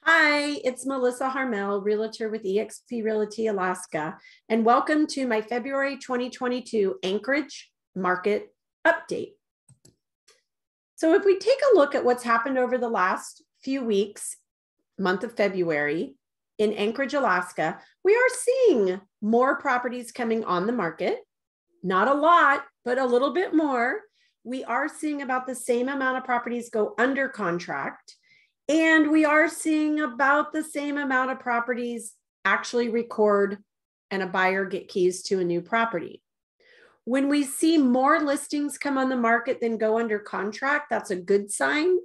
Hi, it's Melissa Harmel, Realtor with eXp Realty Alaska, and welcome to my February 2022 Anchorage Market Update. So if we take a look at what's happened over the last few weeks, month of February, in Anchorage, Alaska, we are seeing more properties coming on the market. Not a lot, but a little bit more. We are seeing about the same amount of properties go under contract. And we are seeing about the same amount of properties actually record and a buyer get keys to a new property. When we see more listings come on the market than go under contract, that's a good sign.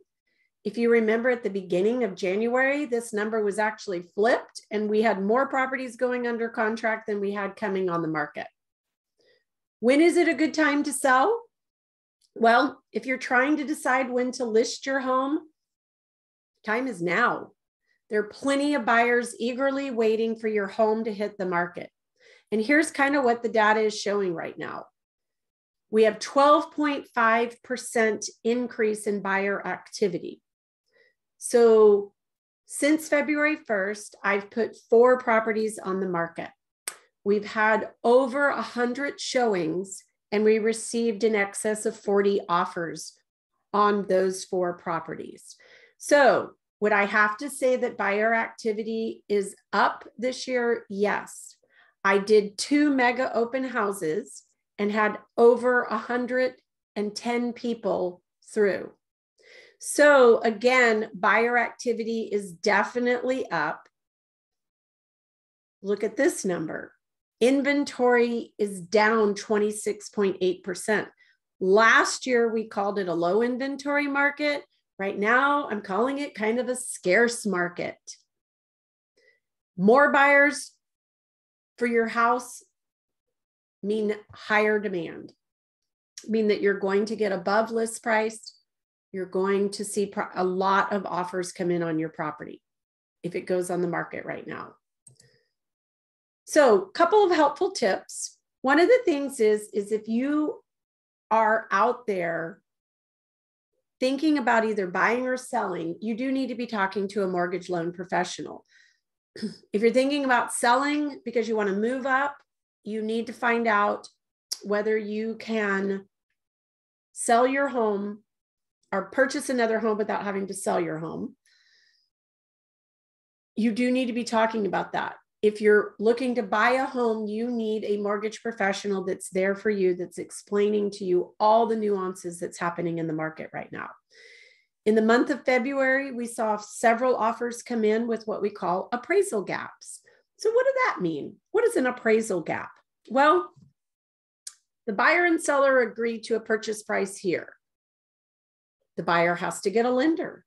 If you remember at the beginning of January, this number was actually flipped and we had more properties going under contract than we had coming on the market. When is it a good time to sell? Well, if you're trying to decide when to list your home, time is now. There are plenty of buyers eagerly waiting for your home to hit the market. And here's kind of what the data is showing right now. We have 12.5% increase in buyer activity. So since February 1st, I've put 4 properties on the market. We've had over 100 showings and we received in excess of 40 offers on those 4 properties. So would I have to say that buyer activity is up this year? Yes. I did 2 mega open houses and had over 110 people through. So again, buyer activity is definitely up. Look at this number. Inventory is down 26.8%. Last year, we called it a low inventory market. Right now, I'm calling it kind of a scarce market. More buyers for your house mean higher demand, mean that you're going to get above list price. You're going to see a lot of offers come in on your property if it goes on the market right now. So a couple of helpful tips. One of the things is if you are out there thinking about either buying or selling, you do need to be talking to a mortgage loan professional. If you're thinking about selling because you want to move up, you need to find out whether you can sell your home or purchase another home without having to sell your home. You do need to be talking about that. If you're looking to buy a home, you need a mortgage professional that's there for you, that's explaining to you all the nuances that's happening in the market right now. In the month of February, we saw several offers come in with what we call appraisal gaps. So what does that mean? What is an appraisal gap? Well, the buyer and seller agreed to a purchase price here. The buyer has to get a lender.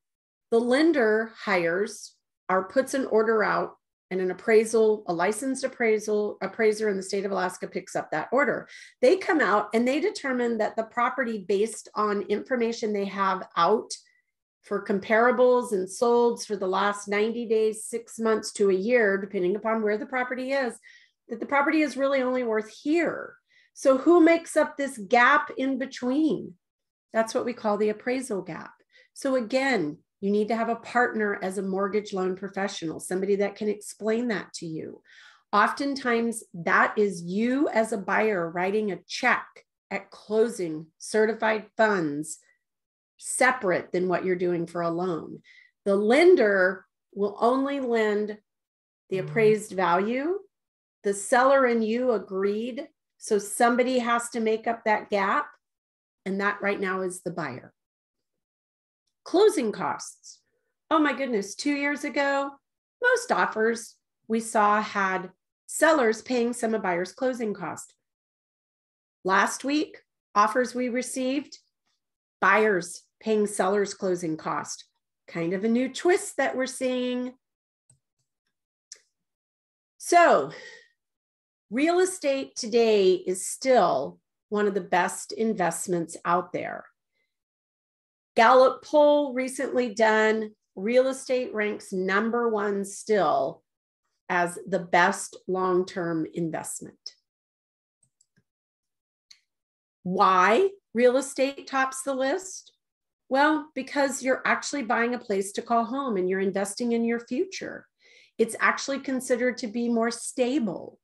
The lender hires or puts an order out, and an appraisal, a licensed appraiser in the state of Alaska picks up that order. They come out and they determine that the property, based on information they have out for comparables and solds for the last 90 days, 6 months to a year, depending upon where the property is, that the property is really only worth here. So who makes up this gap in between? That's what we call the appraisal gap. So again, you need to have a partner as a mortgage loan professional, somebody that can explain that to you. Oftentimes, that is you as a buyer writing a check at closing, certified funds, separate than what you're doing for a loan. The lender will only lend the appraised value. The seller and you agreed, so somebody has to make up that gap, and that right now is the buyer. Closing costs. Oh my goodness, 2 years ago, most offers we saw had sellers paying some of buyers' closing cost. Last week, offers we received, buyers paying sellers' closing cost. Kind of a new twist that we're seeing. So, real estate today is still one of the best investments out there. Gallup poll recently done, real estate ranks #1 still as the best long-term investment. Why real estate tops the list? Well, because you're actually buying a place to call home and you're investing in your future. It's actually considered to be more stable.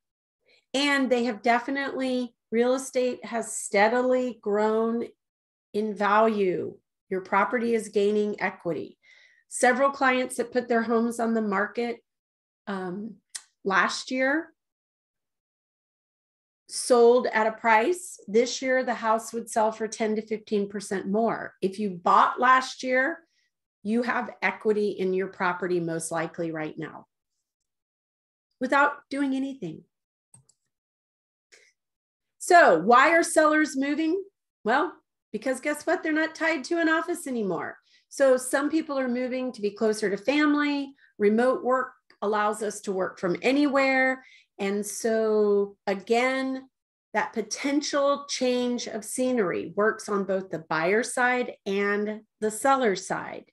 And they have definitely, real estate has steadily grown in value. Your property is gaining equity. Several clients that put their homes on the market last year sold at a price. This year, the house would sell for 10 to 15% more. If you bought last year, you have equity in your property most likely right now without doing anything. So why are sellers moving? Well, because guess what? They're not tied to an office anymore. So some people are moving to be closer to family. Remote work allows us to work from anywhere. And so again, that potential change of scenery works on both the buyer side and the seller side.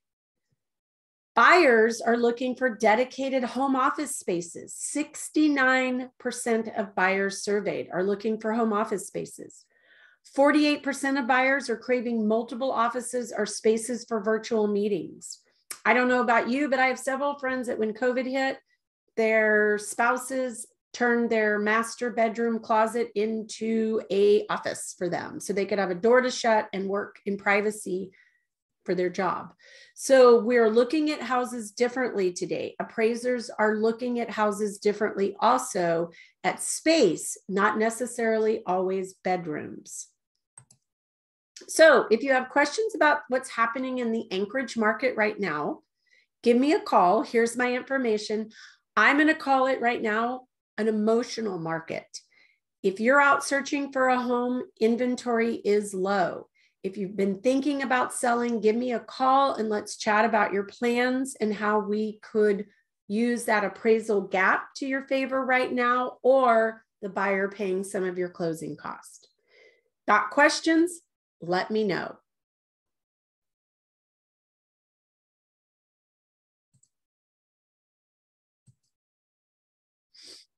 Buyers are looking for dedicated home office spaces. 69% of buyers surveyed are looking for home office spaces. 48% of buyers are craving multiple offices or spaces for virtual meetings. I don't know about you, but I have several friends that when COVID hit, their spouses turned their master bedroom closet into an office for them so they could have a door to shut and work in privacy for their job. So we're looking at houses differently today. Appraisers are looking at houses differently also at space, not necessarily always bedrooms. So if you have questions about what's happening in the Anchorage market right now, give me a call. Here's my information. I'm going to call it right now an emotional market. If you're out searching for a home, inventory is low. If you've been thinking about selling, give me a call and let's chat about your plans and how we could use that appraisal gap to your favor right now, or the buyer paying some of your closing costs. Got questions? Let me know.